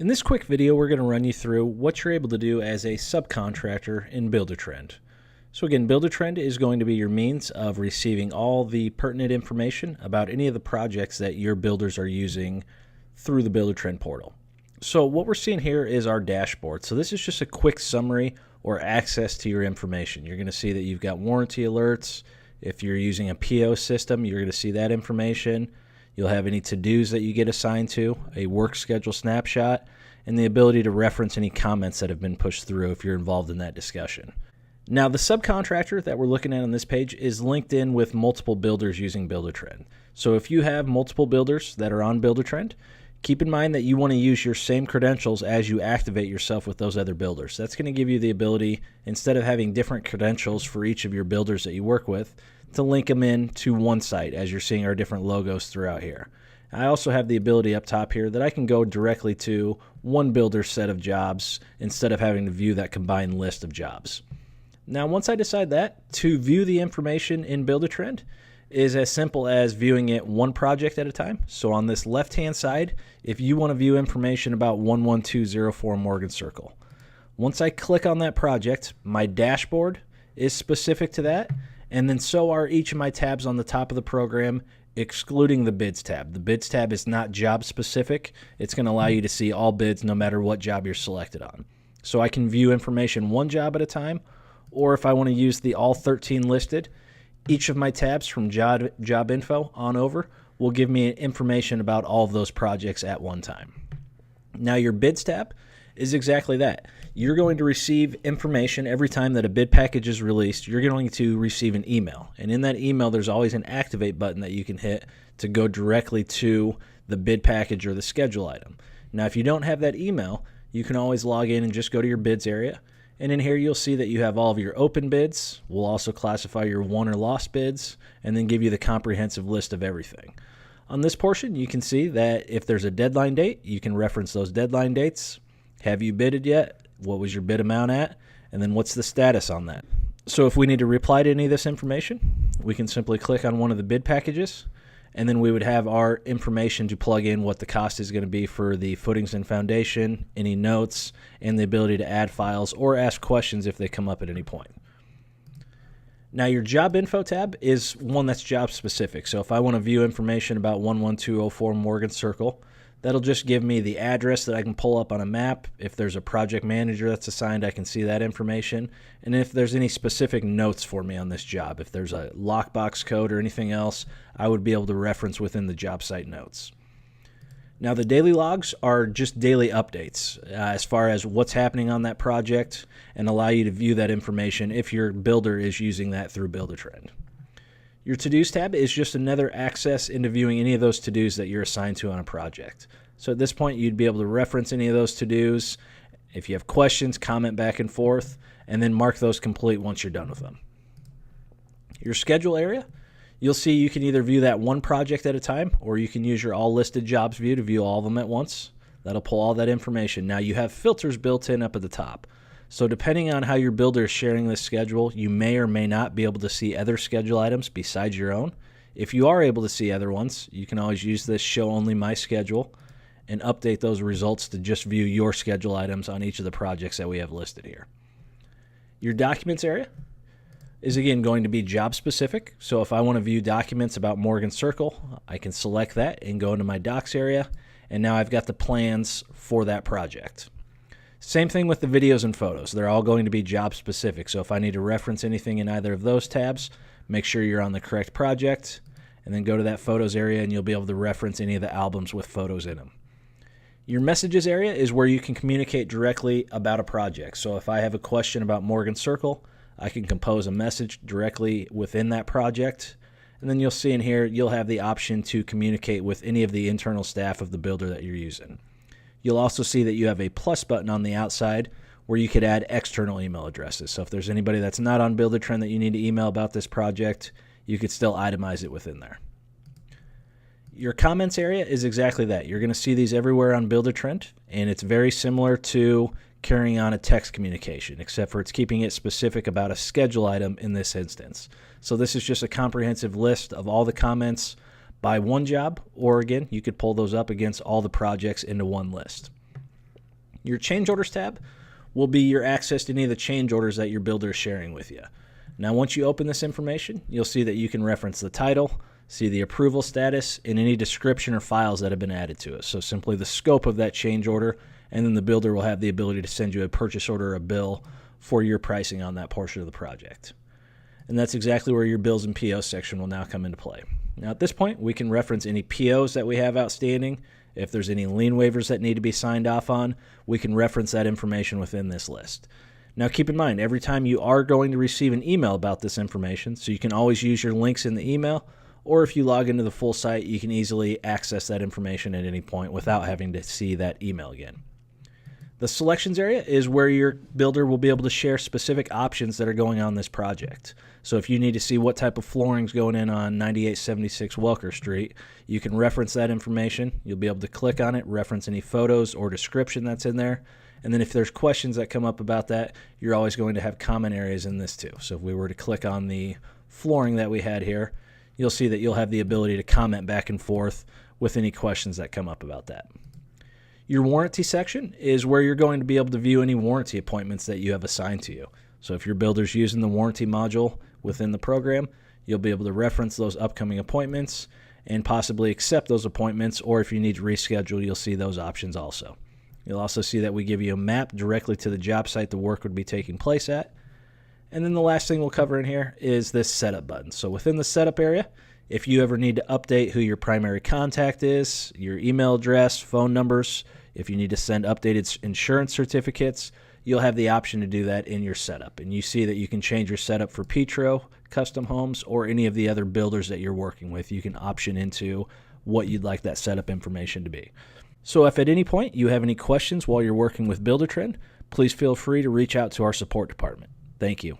In this quick video, we're going to run you through what you're able to do as a subcontractor in Buildertrend. So again, Buildertrend is going to be your means of receiving all the pertinent information about any of the projects that your builders are using through the Buildertrend portal. So what we're seeing here is our dashboard. So this is just a quick summary or access to your information. You're going to see that you've got warranty alerts. If you're using a PO system, you're going to see that information. You'll have any to-dos that you get assigned to, a work schedule snapshot, and the ability to reference any comments that have been pushed through if you're involved in that discussion. Now, the subcontractor that we're looking at on this page is linked in with multiple builders using Buildertrend. So if you have multiple builders that are on Buildertrend, keep in mind that you want to use your same credentials as you activate yourself with those other builders. That's going to give you the ability, instead of having different credentials for each of your builders that you work with, to link them in to one site as you're seeing our different logos throughout here. I also have the ability up top here that I can go directly to one builder's set of jobs instead of having to view that combined list of jobs. Now, once I decide that, to view the information in Buildertrend is as simple as viewing it one project at a time. So on this left-hand side, if you want to view information about 11204 Morgan Circle, once I click on that project, my dashboard is specific to that, and then so are each of my tabs on the top of the program, excluding the bids tab. The bids tab is not job specific. It's going to allow you to see all bids no matter what job you're selected on. So I can view information one job at a time, or if I want to use the all 13 listed, each of my tabs from job info on over will give me information about all of those projects at one time. Now, your bids tab is exactly that. You're going to receive information every time that a bid package is released. You're going to receive an email, and in that email there's always an activate button that you can hit to go directly to the bid package or the schedule item. Now, if you don't have that email, you can always log in and just go to your bids area, and in here you'll see that you have all of your open bids. We'll also classify your won or lost bids and then give you the comprehensive list of everything. On this portion, you can see that if there's a deadline date, you can reference those deadline dates. Have you bidded yet? What was your bid amount at? And then what's the status on that? So if we need to reply to any of this information, we can simply click on one of the bid packages, and then we would have our information to plug in what the cost is going to be for the footings and foundation, any notes, and the ability to add files or ask questions if they come up at any point. Now, your job info tab is one that's job specific. So if I want to view information about 11204 Morgan Circle, that'll just give me the address that I can pull up on a map. If there's a project manager that's assigned, I can see that information. And if there's any specific notes for me on this job, if there's a lockbox code or anything else, I would be able to reference within the job site notes. Now, the daily logs are just daily updates as far as what's happening on that project and allow you to view that information if your builder is using that through Buildertrend. Your to-dos tab is just another access into viewing any of those to-dos that you're assigned to on a project. So at this point, you'd be able to reference any of those to-dos. If you have questions, comment back and forth, and then mark those complete once you're done with them. Your schedule area, you'll see you can either view that one project at a time, or you can use your all listed jobs view to view all of them at once. That'll pull all that information. Now, you have filters built in up at the top. So depending on how your builder is sharing this schedule, you may or may not be able to see other schedule items besides your own. If you are able to see other ones, you can always use this show only my schedule and update those results to just view your schedule items on each of the projects that we have listed here. Your documents area is again going to be job specific. So if I want to view documents about Morgan Circle, I can select that and go into my docs area, and now I've got the plans for that project. Same thing with the videos and photos. They're all going to be job specific. So if I need to reference anything in either of those tabs, make sure you're on the correct project, and then go to that photos area and you'll be able to reference any of the albums with photos in them. Your messages area is where you can communicate directly about a project. So if I have a question about Morgan Circle, I can compose a message directly within that project. And then you'll see in here, you'll have the option to communicate with any of the internal staff of the builder that you're using. You'll also see that you have a plus button on the outside where you could add external email addresses. So if there's anybody that's not on Buildertrend that you need to email about this project, you could still itemize it within there. Your comments area is exactly that. You're going to see these everywhere on Buildertrend, and it's very similar to carrying on a text communication, except for it's keeping it specific about a schedule item in this instance. So this is just a comprehensive list of all the comments by one job, or again, you could pull those up against all the projects into one list. Your change orders tab will be your access to any of the change orders that your builder is sharing with you. Now, once you open this information, you'll see that you can reference the title, see the approval status, and any description or files that have been added to it. So simply the scope of that change order, and then the builder will have the ability to send you a purchase order or a bill for your pricing on that portion of the project. And that's exactly where your bills and POs section will now come into play. Now, at this point, we can reference any POs that we have outstanding. If there's any lien waivers that need to be signed off on, we can reference that information within this list. Now, keep in mind, every time you are going to receive an email about this information, so you can always use your links in the email, or if you log into the full site, you can easily access that information at any point without having to see that email again. The selections area is where your builder will be able to share specific options that are going on this project. So if you need to see what type of flooring is going in on 9876 Welker Street, you can reference that information. You'll be able to click on it, reference any photos or description that's in there. And then if there's questions that come up about that, you're always going to have comment areas in this too. So if we were to click on the flooring that we had here, you'll see that you'll have the ability to comment back and forth with any questions that come up about that. Your warranty section is where you're going to be able to view any warranty appointments that you have assigned to you. So if your builder's using the warranty module within the program, you'll be able to reference those upcoming appointments and possibly accept those appointments, or if you need to reschedule, you'll see those options also. You'll also see that we give you a map directly to the job site the work would be taking place at. And then the last thing we'll cover in here is this setup button. So within the setup area, if you ever need to update who your primary contact is, your email address, phone numbers, if you need to send updated insurance certificates, you'll have the option to do that in your setup. And you see that you can change your setup for Petro, Custom Homes, or any of the other builders that you're working with. You can option into what you'd like that setup information to be. So if at any point you have any questions while you're working with Buildertrend, please feel free to reach out to our support department. Thank you.